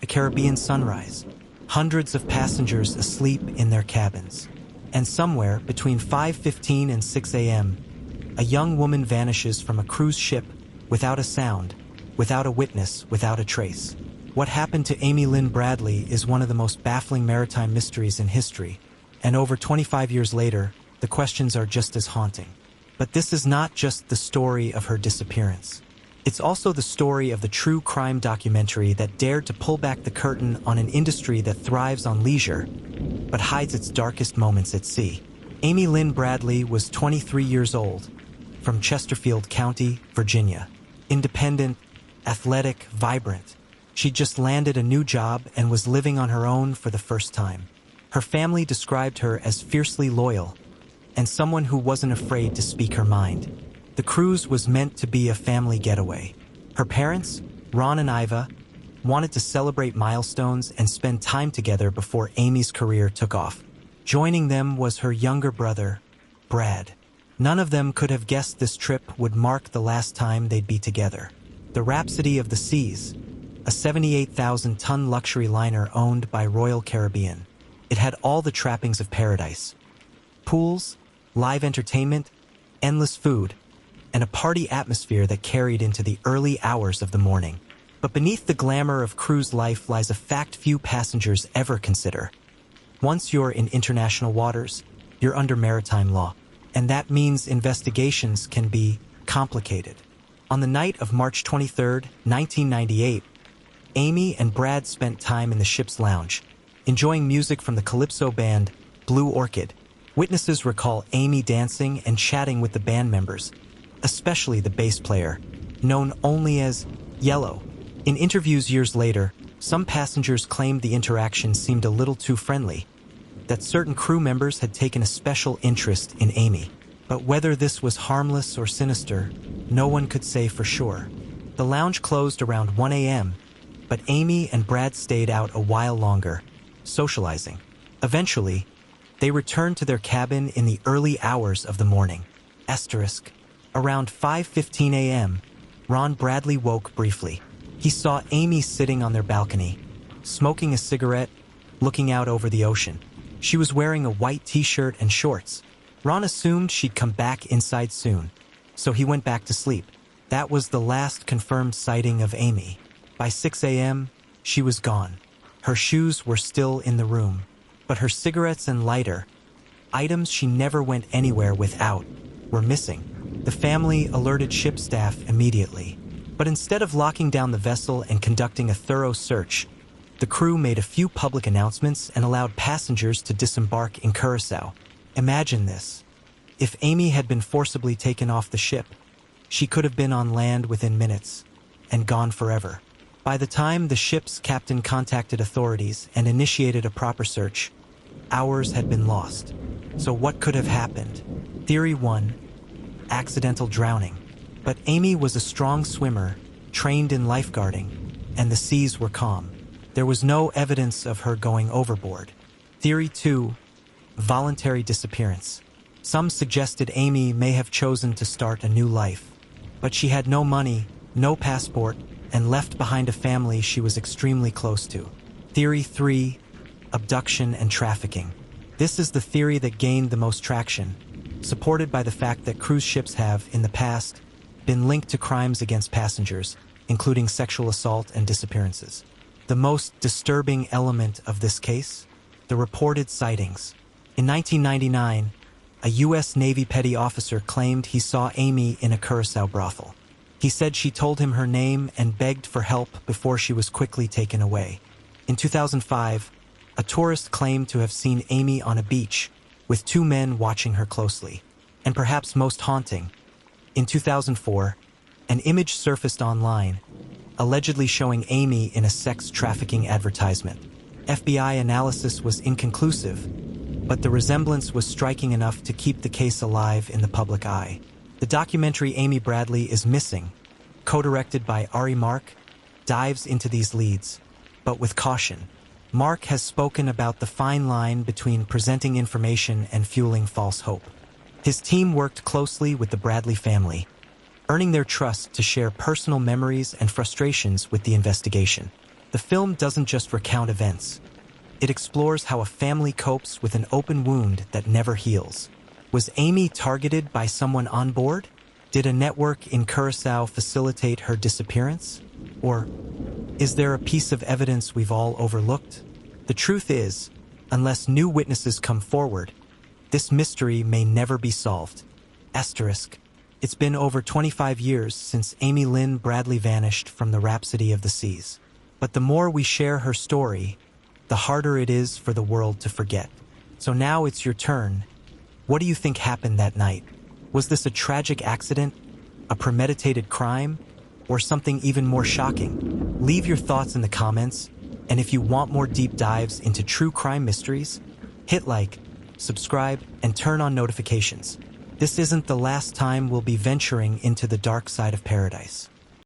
A Caribbean sunrise. Hundreds of passengers asleep in their cabins. And somewhere between 5:15 and 6 a.m., a young woman vanishes from a cruise ship without a sound, without a witness, without a trace. What happened to Amy Lynn Bradley is one of the most baffling maritime mysteries in history, and over 25 years later, the questions are just as haunting. But this is not just the story of her disappearance. It's also the story of the true crime documentary that dared to pull back the curtain on an industry that thrives on leisure, but hides its darkest moments at sea. Amy Lynn Bradley was 23 years old, from Chesterfield County, Virginia. Independent, athletic, vibrant. She'd just landed a new job and was living on her own for the first time. Her family described her as fiercely loyal, and someone who wasn't afraid to speak her mind. The cruise was meant to be a family getaway. Her parents, Ron and Iva, wanted to celebrate milestones and spend time together before Amy's career took off. Joining them was her younger brother, Brad. None of them could have guessed this trip would mark the last time they'd be together. The Rhapsody of the Seas, a 78,000-ton luxury liner owned by Royal Caribbean. It had all the trappings of paradise. Pools, live entertainment, endless food, and a party atmosphere that carried into the early hours of the morning. But beneath the glamour of cruise life lies a fact few passengers ever consider. Once you're in international waters, you're under maritime law, and that means investigations can be complicated. On the night of March 23, 1998, Amy and Brad spent time in the ship's lounge, enjoying music from the calypso band Blue Orchid. Witnesses recall Amy dancing and chatting with the band members, especially the bass player, known only as Yellow. In interviews years later, some passengers claimed the interaction seemed a little too friendly, that certain crew members had taken a special interest in Amy. But whether this was harmless or sinister, no one could say for sure. The lounge closed around 1 a.m., but Amy and Brad stayed out a while longer, socializing. Eventually, they returned to their cabin in the early hours of the morning. Around 5:15 a.m., Ron Bradley woke briefly. He saw Amy sitting on their balcony, smoking a cigarette, looking out over the ocean. She was wearing a white t-shirt and shorts. Ron assumed she'd come back inside soon, so he went back to sleep. That was the last confirmed sighting of Amy. By 6 a.m., she was gone. Her shoes were still in the room, but her cigarettes and lighter, items she never went anywhere without, were missing. The family alerted ship staff immediately, but instead of locking down the vessel and conducting a thorough search, the crew made a few public announcements and allowed passengers to disembark in Curaçao. Imagine this. If Amy had been forcibly taken off the ship, she could have been on land within minutes and gone forever. By the time the ship's captain contacted authorities and initiated a proper search, hours had been lost. So what could have happened? Theory 1. Accidental drowning. But Amy was a strong swimmer, trained in lifeguarding, and the seas were calm. There was no evidence of her going overboard. Theory 2. Voluntary disappearance. Some suggested Amy may have chosen to start a new life, but she had no money, no passport, and left behind a family she was extremely close to. Theory 3. Abduction and trafficking. This is the theory that gained the most traction, supported by the fact that cruise ships have, in the past, been linked to crimes against passengers, including sexual assault and disappearances. The most disturbing element of this case? The reported sightings. In 1999, a U.S. Navy petty officer claimed he saw Amy in a Curaçao brothel. He said she told him her name and begged for help before she was quickly taken away. In 2005, a tourist claimed to have seen Amy on a beach, with two men watching her closely. And perhaps most haunting, in 2004, an image surfaced online, allegedly showing Amy in a sex trafficking advertisement. FBI analysis was inconclusive, but the resemblance was striking enough to keep the case alive in the public eye. The documentary Amy Bradley is Missing, co-directed by Ari Mark, dives into these leads, but with caution. Mark has spoken about the fine line between presenting information and fueling false hope. His team worked closely with the Bradley family, earning their trust to share personal memories and frustrations with the investigation. The film doesn't just recount events. It explores how a family copes with an open wound that never heals. Was Amy targeted by someone on board? Did a network in Curacao facilitate her disappearance? Or is there a piece of evidence we've all overlooked? The truth is, unless new witnesses come forward, this mystery may never be solved. Asterisk. It's been over 25 years since Amy Lynn Bradley vanished from the Rhapsody of the Seas. But the more we share her story, the harder it is for the world to forget. So now it's your turn. What do you think happened that night? Was this a tragic accident, a premeditated crime, or something even more shocking? Leave your thoughts in the comments, and if you want more deep dives into true crime mysteries, hit like, subscribe, and turn on notifications. This isn't the last time we'll be venturing into the dark side of paradise.